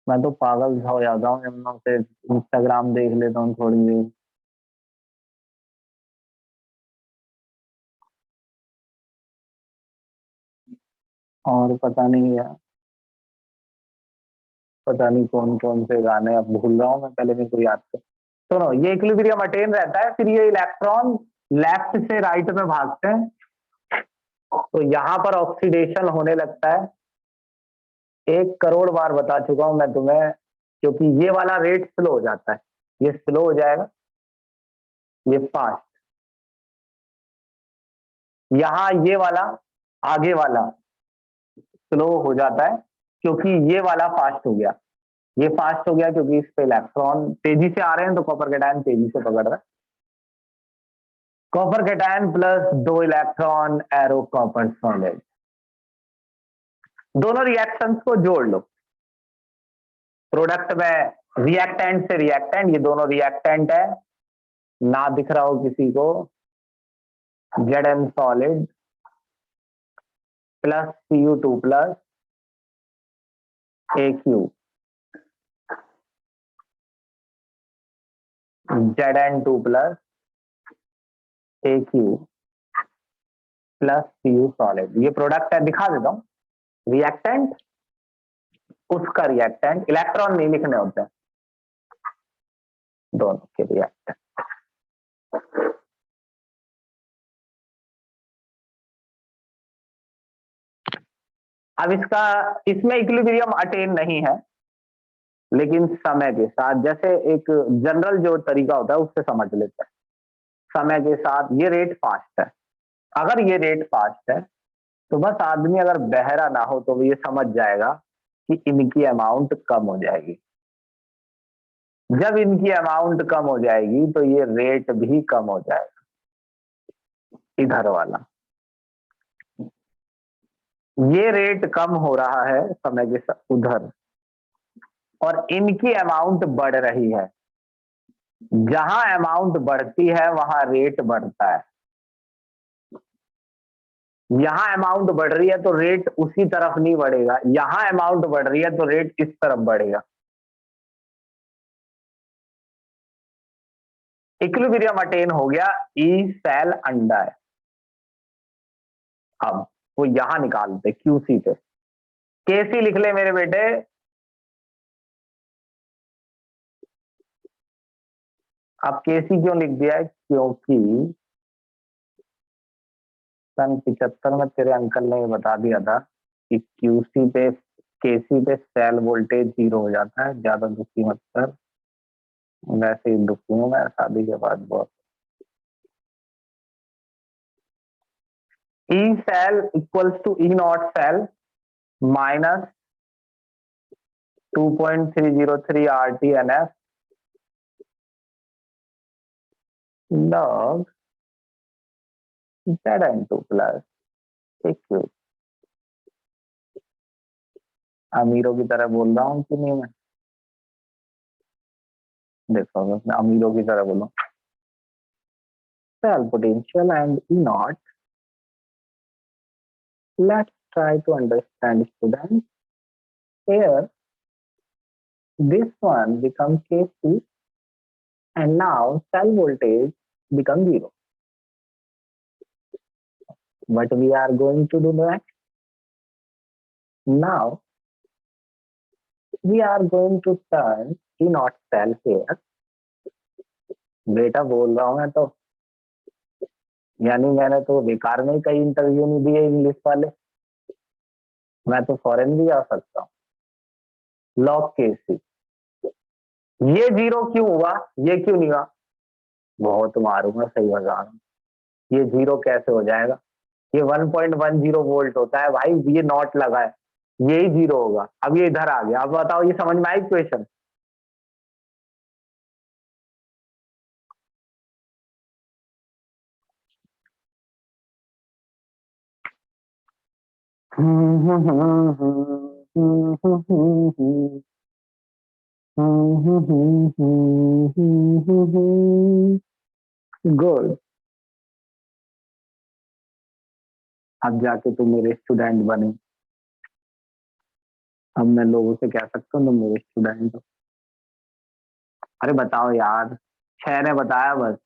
मैं तो पागल सा हो जाता हूँ जब मैं उसे इंस्टाग्राम देख लेता हूँ थोड़ी देर। और पता नहीं यार, पता नहीं कौन कौन से गाने अब भूल रहा हूँ मैं, पहले मेरे को याद कर। सुनो, ये इक्विलिब्रियम अटेन रहता है, फिर ये इलेक्ट्रॉन लेफ्ट से राइट में भागते हैं, तो यहाँ पर ऑक्सीडेशन होने लगता है। 1 करोड़ बार बता चुका हूं मैं तुम्हें, क्योंकि ये वाला रेट स्लो हो जाता है, ये स्लो हो जाएगा, ये फास्ट। यहाँ ये वाला आगे वाला स्लो हो जाता है, क्योंकि ये वाला फास्ट हो गया। ये फास्ट हो गया क्योंकि इस पे इलेक्ट्रॉन तेजी से आ रहे हैं, तो कॉपर कैटायन तेजी से पकड़ रहा है। Copper cation plus 2 electron, arrow copper solid. दोनों रिएक्शंस को जोड़ लो। प्रोडक्ट में रिएक्टेंट से रिएक्टेंट, ये दोनों रिएक्टेंट है, ना दिख रहा हो किसी को, Zn solid plus Cu2 plus Aq, Zn2 plus Aq plus Cu solid. ये प्रोडक्ट है, दिखा देता हूं। रिएक्टेंट, उसका रिएक्टेंट, इलेक्ट्रॉन नहीं लिखने होते हैं, दोनों के रिएक्टेंट। अब इसका, इसमें इक्विलिब्रियम अटेन नहीं है, लेकिन समय के साथ, जैसे एक जनरल जो तरीका होता है उससे समझ लेते हैं। समय के साथ ये रेट फास्ट है। अगर ये रेट फास्ट है तो बस आदमी अगर बहरा ना हो तो वो ये समझ जाएगा कि इनकी अमाउंट कम हो जाएगी। जब इनकी अमाउंट कम हो जाएगी तो ये रेट भी कम हो जाएगा, इधर वाला। ये रेट कम हो रहा है समय के साथ उधर, और इनकी अमाउंट बढ़ रही है। जहां अमाउंट बढ़ती है वहां रेट बढ़ता है। यहां अमाउंट बढ़ रही है तो रेट उसी तरफ नहीं बढ़ेगा, यहां अमाउंट बढ़ रही है तो रेट इस तरफ बढ़ेगा। इक्विलिब्रियम अटेन हो गया, ई सेल अंडा है। अब वो यहां निकालते क्यूसी पे, केसी लिख ले मेरे बेटे। अब केसी क्यों लिख दिया है? क्योंकि सन 75 में तेरे अंकल ने बता दिया था कि क्यूसी पे, केसी पे सेल वोल्टेज 0 हो जाता है। ज्यादा दुखी मत कर, वैसे ही दुखी हूं मैं शादी के बाद बहुत। E cell equals to E naught cell minus 2.303 RTNF log Zn2 plus AQ। अमीरों की तरह बोल रहा हूँ कि नहीं मैं? देखो मैं अमीरों की तरह बोलूं। Cell potential and E naught, let's try to understand students. Here this one becomes Kc, and now cell voltage becomes 0. What we are going to do next? Now we are going to turn E naught cell here. बेटा बोल रहा हूँ मैं तो, यानी मैंने तो बेकार में ही कई इंटरव्यू नहीं दिए इंग्लिश वाले, मैं तो फॉरेन भी जा सकता हूँ। लॉग केसी, ये 0 क्यों हुआ, ये क्यों नहीं हुआ? बहुत मारूंगा, सही बता रहा हूँ। ये 0 कैसे हो जाएगा? ये 1.10 वोल्ट होता है भाई, ये नॉट लगा है, यही 0 होगा। अब ये इधर आ गया। अब बताओ, ये समझ में आई इक्वेशन? गुड। अब जाके तुम मेरे स्टूडेंट बने। अब मैं लोगों से कह सकता हूँ तुम मेरे स्टूडेंट हो। अरे बताओ यार, 6 ने बताया बस।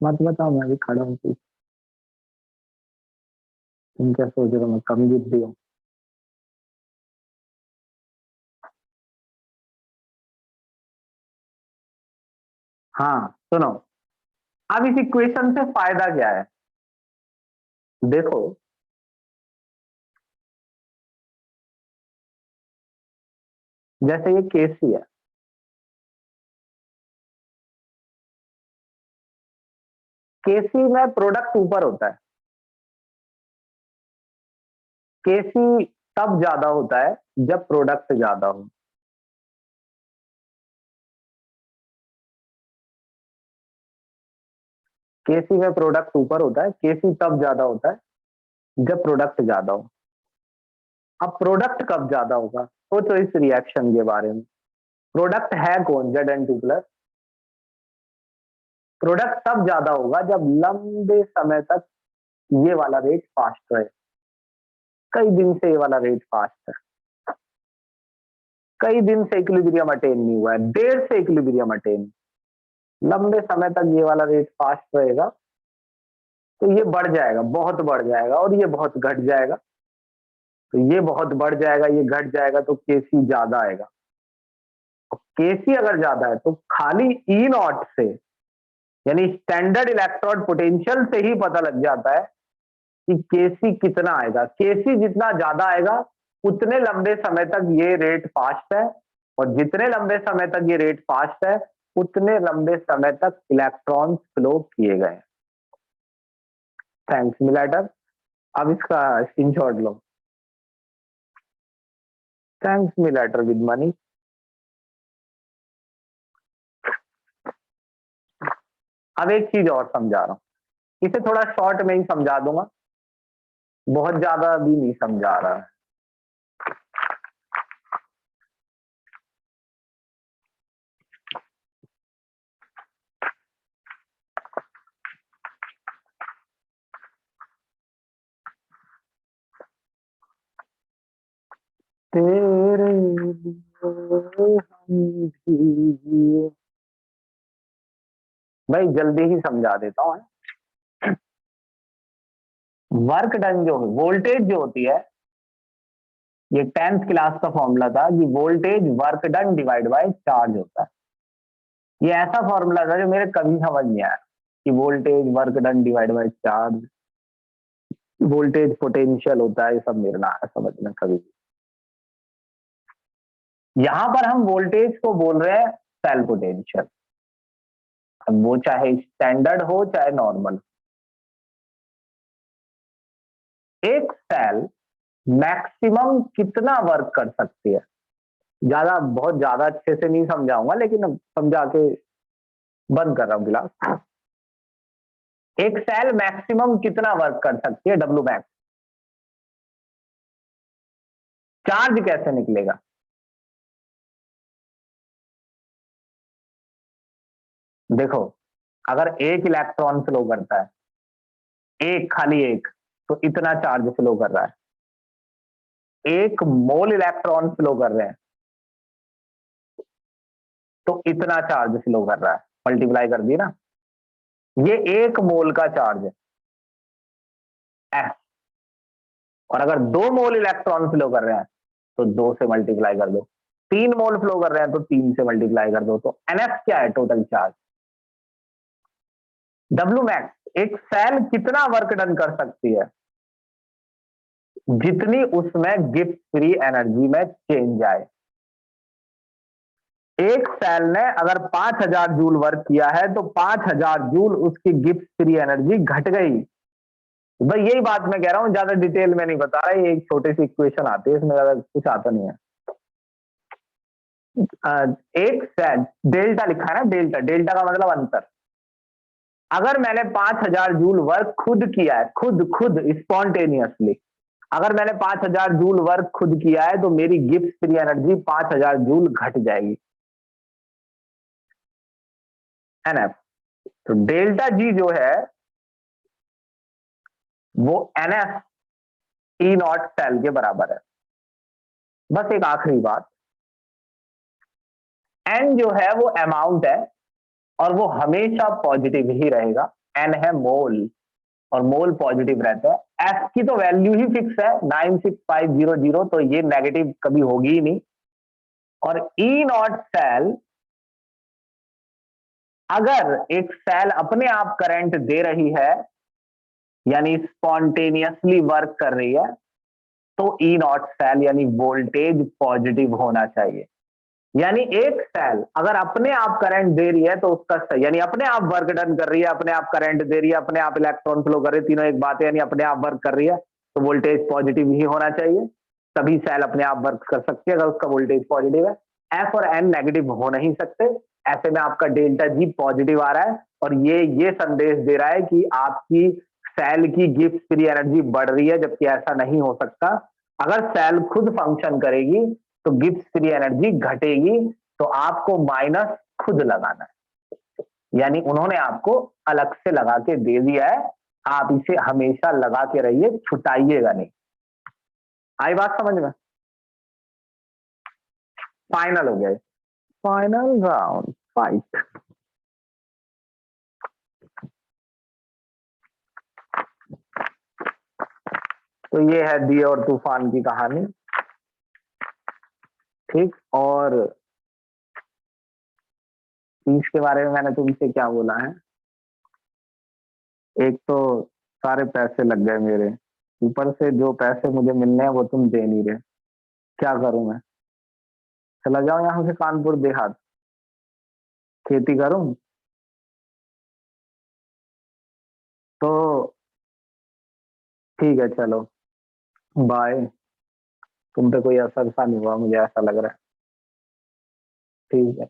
मत बताओ, मैं भी खड़ा हूँ। तुम क्या सोच रहे हो मैं कम बुद्धि हूँ? हाँ सुनो, अब इस इक्वेशन से फायदा क्या है? देखो, जैसे ये केसी है, केसी में प्रोडक्ट ऊपर होता है। केसी तब ज्यादा होता है जब प्रोडक्ट ज्यादा हो। केसी में प्रोडक्ट ऊपर होता है, केसी तब ज्यादा होता है जब प्रोडक्ट ज्यादा हो। अब प्रोडक्ट कब ज्यादा होगा, सोचो इस रिएक्शन के बारे में। प्रोडक्ट है कौन? Zn2 plus. प्रोडक्ट तब ज्यादा होगा जब लंबे समय तक ये वाला रेट फास्ट रहे। कई दिन से ये वाला रेट फास्ट है, कई दिन से इक्विलिब्रियम अटेन नहीं हुआ है, देर से इक्विलिब्रियम अटेन। लंबे समय तक ये वाला रेट फास्ट रहेगा, तो ये बढ़ जाएगा, बहुत बढ़ जाएगा, और ये बहुत घट जाएगा। तो ये बहुत बढ़ जाएगा, ये घट जाएगा, तो केसी ज्यादा आएगा। केसी अगर ज्यादा है तो खाली ई नॉट से, यानी स्टैंडर्ड इलेक्ट्रोड पोटेंशियल से ही पता लग जाता है कि केसी कितना आएगा। केसी जितना ज्यादा आएगा, उतने लंबे समय तक ये रेट फास्ट है, और जितने लंबे समय तक ये रेट फास्ट है, उतने लंबे समय तक इलेक्ट्रॉन फ्लो किए गए। थैंक्स मिलाटर। अब इसका स्क्रीनशॉट लो। थैंक्स मिलाटर विद मनी। अब एक चीज और समझा रहा हूँ, इसे थोड़ा शॉर्ट में ही समझा दूंगा, बहुत ज्यादा भी नहीं समझा रहा है। तेरे लिए हम भी जिए। भाई जल्दी ही समझा देता हूँ। वर्क डन जो वोल्टेज जो होती है, ये 10th क्लास का फॉर्मूला था कि voltage work done divide by charge होता है। ये ऐसा फॉर्मूला था जो मेरे कभी समझ नहीं आया कि voltage work done divide by charge, voltage potential होता है, ये सब मेरे ना आया समझ में कभी। यहां पर हम वोल्टेज को बोल रहे हैं सेल पोटेंशियल। अब वो चाहे स्टैंडर्ड हो चाहे नॉर्मल। एक सेल मैक्सिमम कितना वर्क कर सकती है? ज्यादा बहुत ज्यादा अच्छे से नहीं समझाऊंगा, लेकिन अब समझा के बंद कर रहा हूं गिलास। एक सेल मैक्सिमम कितना वर्क कर सकती है? W max. चार्ज कैसे निकलेगा? देखो, अगर एक इलेक्ट्रॉन फ्लो करता है, एक खाली एक, तो इतना चार्ज फ्लो कर रहा है। एक मोल इलेक्ट्रॉन फ्लो कर रहे हैं, तो इतना चार्ज फ्लो कर रहा है। मल्टीप्लाई कर दी ना, ये एक मोल का चार्ज है एफ। और अगर 2 मोल इलेक्ट्रॉन फ्लो कर रहे हैं, तो 2 से मल्टीप्लाई कर दो। 3 मोल फ्लो कर रहे हैं, तो 3 से मल्टीप्लाई कर दो। तो एनएफ क्या है? Total charge. डब्ल्यू मैक्स, एक सेल कितना वर्क डन कर सकती है? जितनी उसमें गिब्स फ्री एनर्जी में चेंज आए। एक सेल ने अगर 5000 जूल वर्क किया है, तो 5000 जूल उसकी गिब्स फ्री एनर्जी घट गई। भाई यही बात मैं कह रहा हूं, ज्यादा डिटेल में नहीं बता रहा, ये एक छोटी सी इक्वेशन आती है, इसमें ज्यादा कुछ आता नहीं है। एक सेल डेल्टा लिखा है ना, डेल्टा, डेल्टा का मतलब अंतर। अगर मैंने 5000 जूल वर्क खुद किया है, खुद खुद स्पॉन्टेनियसली, अगर मैंने 5000 जूल वर्क खुद किया है तो मेरी गिब्स फ्री एनर्जी 5000 जूल घट जाएगी, है ना। तो डेल्टा जी जो है वो एनएफ ई नॉट सेल के बराबर है। बस एक आखिरी बात, एन जो है वो अमाउंट है और वो हमेशा पॉजिटिव ही रहेगा। एन है मोल और मोल पॉजिटिव रहता है। एफ की तो वैल्यू ही फिक्स है 96500, तो ये नेगेटिव कभी होगी ही नहीं। और ई नॉट सेल, अगर एक सेल अपने आप करंट दे रही है यानी स्पॉन्टेनियसली वर्क कर रही है, तो ई नॉट सेल यानी वोल्टेज पॉजिटिव होना चाहिए। यानी एक सेल अगर अपने आप करंट दे रही है तो उसका यानी अपने आप वर्क डन कर रही है, अपने आप करंट दे रही है, अपने आप इलेक्ट्रॉन फ्लो कर रही है, तीनों एक बात है, यानी अपने आप वर्क कर रही है, तो वोल्टेज पॉजिटिव ही होना चाहिए। तभी सेल अपने आप वर्क कर सकती है अगर उसका वोल्टेज पॉजिटिव है। एफ और एन नेगेटिव हो नहीं सकते, ऐसे में आपका डेल्टा जी पॉजिटिव आ रहा है और ये संदेश दे रहा है कि आपकी सेल की गिब्स फ्री एनर्जी बढ़ रही है, जबकि ऐसा नहीं हो सकता। अगर सेल खुद फंक्शन करेगी तो गिब्स फ्री एनर्जी घटेगी, तो आपको माइनस खुद लगाना है, यानी उन्होंने आपको अलग से लगा के दे दिया है, आप इसे हमेशा लगा के रहिए, छुटाइएगा नहीं। आई बात समझ में? फाइनल हो गया, फाइनल राउंड फाइट। तो ये है दिए और तूफान की कहानी, ठीक। और फीस के बारे में मैंने तुमसे क्या बोला है, एक तो सारे पैसे लग गए मेरे, ऊपर से जो पैसे मुझे मिलने हैं वो तुम दे नहीं रहे, क्या करूं मैं? चला जाऊं यहाँ से कानपुर देहात, खेती करूं? तो ठीक है, चलो बाय। तुम पे कोई असर सा नहीं हुआ, मुझे ऐसा लग रहा है। ठीक है।